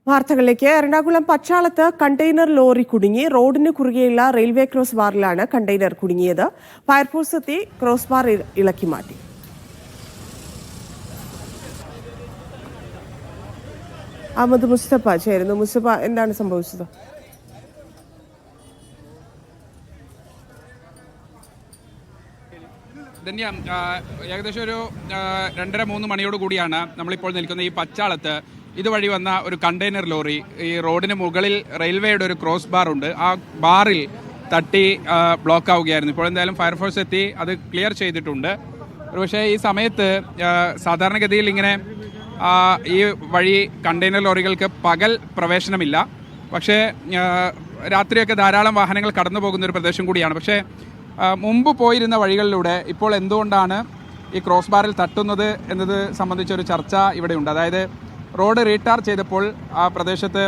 വാർത്തകളിലേക്ക്. Ernakulam പച്ചാളത്ത് container lorry കുടുങ്ങി. റോഡിന് കുറുകെയുള്ള റെയിൽവേ ക്രോസ് ബാറിലാണ് കണ്ടെയ്നർ കുടുങ്ങിയത്. ഫയർഫോഴ്സ് എത്തി ക്രോസ് ബാർ ഇളക്കി മാറ്റി. അഹമ്മദ് മുസ്തഫ ചേരുന്നു. മുസ്തഫ, എന്താണ് സംഭവിച്ചത്? ഏകദേശം ഒരു 2:30-3 മണിയോട് കൂടിയാണ് നമ്മളിപ്പോൾ നിൽക്കുന്ന ഈ പച്ചാളത്ത് ഇതുവഴി വന്ന ഒരു കണ്ടെയ്നർ ലോറി ഈ റോഡിന് മുകളിൽ റെയിൽവേയുടെ ഒരു ക്രോസ് ബാർ ഉണ്ട്, ആ ബാറിൽ തട്ടി ബ്ലോക്ക് ആവുകയായിരുന്നു. ഇപ്പോൾ എന്തായാലും ഫയർഫോഴ്സ് എത്തി അത് ക്ലിയർ ചെയ്തിട്ടുണ്ട്. പക്ഷേ ഈ സമയത്ത് സാധാരണഗതിയിൽ ഇങ്ങനെ ഈ വഴി കണ്ടെയ്നർ ലോറികൾക്ക് പകൽ പ്രവേശനമില്ല. പക്ഷേ രാത്രിയൊക്കെ ധാരാളം വാഹനങ്ങൾ കടന്നു പോകുന്ന ഒരു പ്രദേശം കൂടിയാണ്. പക്ഷേ മുമ്പ് പോയിരുന്ന വഴികളിലൂടെ ഇപ്പോൾ എന്തുകൊണ്ടാണ് ഈ ക്രോസ് ബാറിൽ തട്ടുന്നത് എന്നത് സംബന്ധിച്ചൊരു ചർച്ച ഇവിടെയുണ്ട്. അതായത് റോഡ് റീടാർ ചെയ്തപ്പോൾ ആ പ്രദേശത്ത്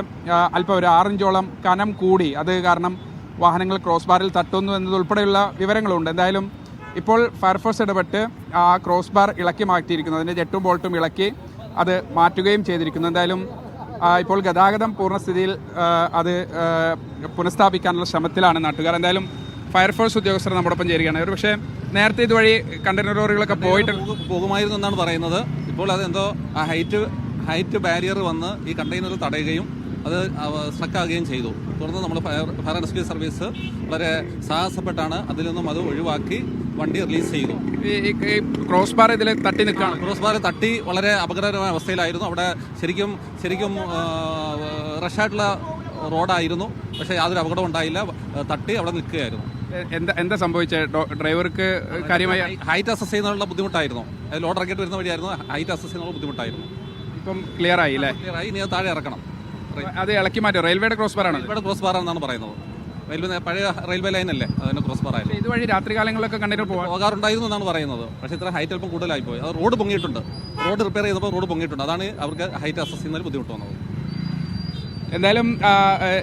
അല്പം ഒരു 6 ഇഞ്ചോളം കനം കൂടി, അത് കാരണം വാഹനങ്ങൾ ക്രോസ് ബാറിൽ തട്ടുന്നു എന്നതുൾപ്പെടെയുള്ള വിവരങ്ങളുണ്ട്. എന്തായാലും ഇപ്പോൾ ഫയർഫോഴ്സ് ഇടപെട്ട് ആ ക്രോസ് ബാർ ഇളക്കി മാറ്റിയിരിക്കുന്നു. അതിൻ്റെ ജെട്ടും ബോൾട്ടും ഇളക്കി അത് മാറ്റുകയും ചെയ്തിരിക്കുന്നു. എന്തായാലും ഇപ്പോൾ ഗതാഗതം പൂർണ്ണസ്ഥിതിയിൽ അത് പുനഃസ്ഥാപിക്കാനുള്ള ശ്രമത്തിലാണ് നാട്ടുകാർ. എന്തായാലും ഫയർഫോഴ്സ് ഉദ്യോഗസ്ഥർ നമ്മോടൊപ്പം ചേരുകയാണ്. ഒരു പക്ഷേ നേരത്തെ ഇതുവഴി കണ്ടെയ്നർ ലോറികളൊക്കെ പോകുമായിരുന്നു എന്നാണ് പറയുന്നത്. ഇപ്പോൾ അതെന്തോ ആ ഹൈറ്റ് ബാരിയർ വന്ന് ഈ കണ്ടെയ്നർ തടയുകയും അത് സ്ട്രക്കാകുകയും ചെയ്തു. തുടർന്ന് നമ്മൾ ഫയർ ആൻഡ് റെസ്ക്യൂ സർവീസ് വളരെ സാഹസപ്പെട്ടാണ് അതിൽ നിന്നും അത് ഒഴിവാക്കി വണ്ടി റിലീസ് ചെയ്തു. ഈ ക്രോസ് ബാർ ഇതിൽ തട്ടി നിൽക്കുകയാണ്. ക്രോസ് ബാർ തട്ടി വളരെ അപകടകരമായ അവസ്ഥയിലായിരുന്നു. അവിടെ ശരിക്കും റഷായിട്ടുള്ള റോഡായിരുന്നു. പക്ഷേ യാതൊരു അപകടം ഉണ്ടായില്ല. തട്ടി അവിടെ നിൽക്കുകയായിരുന്നു. എന്താ സംഭവിച്ചത്? ഡ്രൈവർക്ക് കാര്യമായി ഹൈറ്റ് അസസ് ചെയ്യുന്നതിനുള്ള ബുദ്ധിമുട്ടായിരുന്നു. ലോഡ് ഇറക്കിയിട്ട് വരുന്ന വഴിയായിരുന്നു. ഹൈറ്റ് അസസ് ചെയ്യുന്നുള്ള ബുദ്ധിമുട്ടായിരുന്നു. ഇപ്പം ക്ലിയർ ആയി അല്ലേ? ക്ലിയർ ആയി. ഇനി അത് താഴെ ഇറക്കണം. അത് ഇളക്കി മാറ്റി റെയിൽവേയുടെ ക്രോസ് ബാറാണ്. റെയിൽവേയുടെ ക്രോസ് ബാറാണെന്നാണ് പറയുന്നത്. പഴയ റെയിൽവേ ലൈനല്ലേ, അതിന്റെ ക്രോസ് ബാർ ആയിരുന്നു. ഇതുവഴി രാത്രികാലങ്ങളിലൊക്കെ കണ്ടെയ്നർ പോകാറുണ്ടായിരുന്നു എന്നാണ് പറയുന്നത്. പക്ഷേ ഇത്ര ഹൈറ്റ് അല്പം കൂടുതലായി പോയി. അത് റോഡ് പൊങ്ങിയിട്ടുണ്ട്. റോഡ് റിപ്പയർ ചെയ്തപ്പോൾ റോഡ് പൊങ്ങിയിട്ടുണ്ട്. അതാണ് അവർക്ക് ഹൈറ്റ് അസസ് ചെയ്യുന്നതിൽ ബുദ്ധിമുട്ട് വന്നത്. എന്തായാലും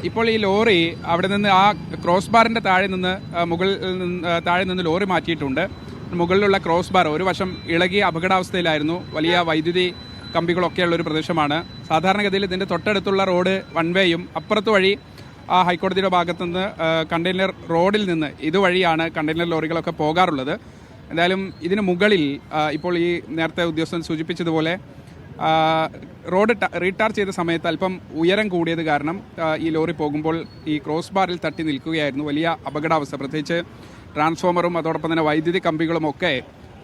ഇപ്പോൾ ഈ ലോറി അവിടെ നിന്ന് ആ ക്രോസ് ബാറിൻ്റെ താഴെ നിന്ന് ലോറി മാറ്റിയിട്ടുണ്ട്. മുകളിലുള്ള ക്രോസ് ബാർ ഒരു വശം ഇളകി അപകടാവസ്ഥയിലായിരുന്നു. വലിയ വൈദ്യുതി കമ്പികളൊക്കെയുള്ള ഒരു പ്രദേശമാണ്. സാധാരണഗതിയിൽ ഇതിൻ്റെ തൊട്ടടുത്തുള്ള റോഡ് വൺ വേയും അപ്പുറത്ത് വഴി ആ ഹൈക്കോടതിയുടെ ഭാഗത്തുനിന്ന് കണ്ടെയ്നർ റോഡിൽ നിന്ന് ഇതുവഴിയാണ് കണ്ടെയ്നർ ലോറികളൊക്കെ പോകാറുള്ളത്. എന്തായാലും ഇതിന് മുകളിൽ ഇപ്പോൾ ഈ നേരത്തെ ഉദ്യോഗസ്ഥൻ സൂചിപ്പിച്ചതുപോലെ റോഡ് റീടാർ ചെയ്ത സമയത്ത് അല്പം ഉയരം കൂടിയത് കാരണം ഈ ലോറി പോകുമ്പോൾ ഈ ക്രോസ് ബാറിൽ തട്ടി നിൽക്കുകയായിരുന്നു. വലിയ അപകടാവസ്ഥ, പ്രത്യേകിച്ച് ട്രാൻസ്ഫോമറും അതോടൊപ്പം തന്നെ വൈദ്യുതി കമ്പികളും ഒക്കെ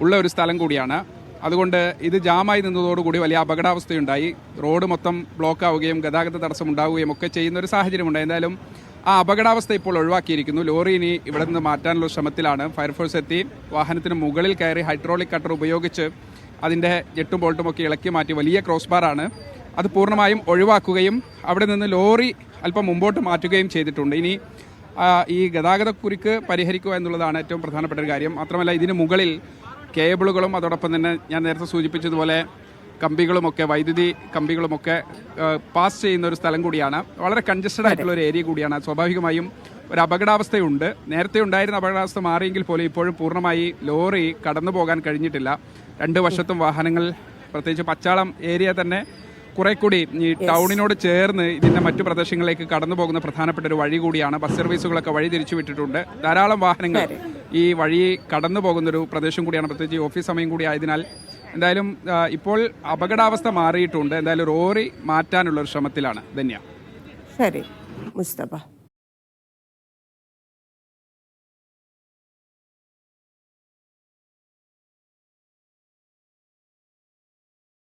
ഉള്ള ഒരു സ്ഥലം കൂടിയാണ്. അതുകൊണ്ട് ഇത് ജാമായി നിന്നതോടുകൂടി വലിയ അപകടാവസ്ഥയുണ്ടായി. റോഡ് മൊത്തം ബ്ലോക്ക് ആവുകയും ഗതാഗത തടസ്സം ഉണ്ടാവുകയും ഒക്കെ ചെയ്യുന്ന ഒരു സാഹചര്യമുണ്ട്. എന്തായാലും ആ അപകടാവസ്ഥ ഇപ്പോൾ ഒഴിവാക്കിയിരിക്കുന്നു. ലോറി ഇനി ഇവിടെ നിന്ന് മാറ്റാനുള്ള ശ്രമത്തിലാണ്. ഫയർഫോഴ്സ് എത്തി വാഹനത്തിന് മുകളിൽ കയറി ഹൈഡ്രോളിക് കട്ടർ ഉപയോഗിച്ച് അതിൻ്റെ ജെട്ടും ബോൾട്ടും ഒക്കെ ഇളക്കി മാറ്റി. വലിയ ക്രോസ് ബാറാണ്, അത് പൂർണ്ണമായും ഒഴിവാക്കുകയും അവിടെ നിന്ന് ലോറി അല്പം മുമ്പോട്ട് മാറ്റുകയും ചെയ്തിട്ടുണ്ട്. ഇനി ഈ ഗതാഗതക്കുരുക്ക് പരിഹരിക്കുക എന്നുള്ളതാണ് ഏറ്റവും പ്രധാനപ്പെട്ട ഒരു കാര്യം. മാത്രമല്ല ഇതിന് മുകളിൽ കേബിളുകളും അതോടൊപ്പം തന്നെ ഞാൻ നേരത്തെ സൂചിപ്പിച്ചതുപോലെ കമ്പികളുമൊക്കെ വൈദ്യുതി കമ്പികളുമൊക്കെ പാസ് ചെയ്യുന്ന ഒരു സ്ഥലം കൂടിയാണ്. വളരെ കൺജസ്റ്റഡ് ആയിട്ടുള്ള ഒരു ഏരിയ കൂടിയാണ്. സ്വാഭാവികമായും ഒരു അപകടാവസ്ഥയുണ്ട്. നേരത്തെ ഉണ്ടായിരുന്ന അപകടാവസ്ഥ മാറിയെങ്കിൽ പോലും ഇപ്പോഴും പൂർണ്ണമായി ലോറി കടന്നു പോകാൻ കഴിഞ്ഞിട്ടില്ല. 2 വശത്തും വാഹനങ്ങൾ, പ്രത്യേകിച്ച് പച്ചാളം ഏരിയ തന്നെ കുറെ കൂടി ഈ ടൗണിനോട് ചേർന്ന് ഇതിൻ്റെ മറ്റു പ്രദേശങ്ങളിലേക്ക് കടന്നു പോകുന്ന പ്രധാനപ്പെട്ട ഒരു വഴി കൂടിയാണ്. ബസ് സർവീസുകളൊക്കെ വഴി തിരിച്ചു വിട്ടിട്ടുണ്ട്. ധാരാളം വാഹനങ്ങൾ ഈ വഴി കടന്നു പോകുന്നൊരു പ്രദേശം കൂടിയാണ്, പ്രത്യേകിച്ച് ഓഫീസ് സമയം കൂടി ആയതിനാൽ. എന്തായാലും ഇപ്പോൾ അപകടാവസ്ഥ മാറിയിട്ടുണ്ട്. എന്തായാലും ലോറി മാറ്റാനുള്ള ഒരു ശ്രമത്തിലാണ് ധന്യ. ശരി മുസ്തഫ.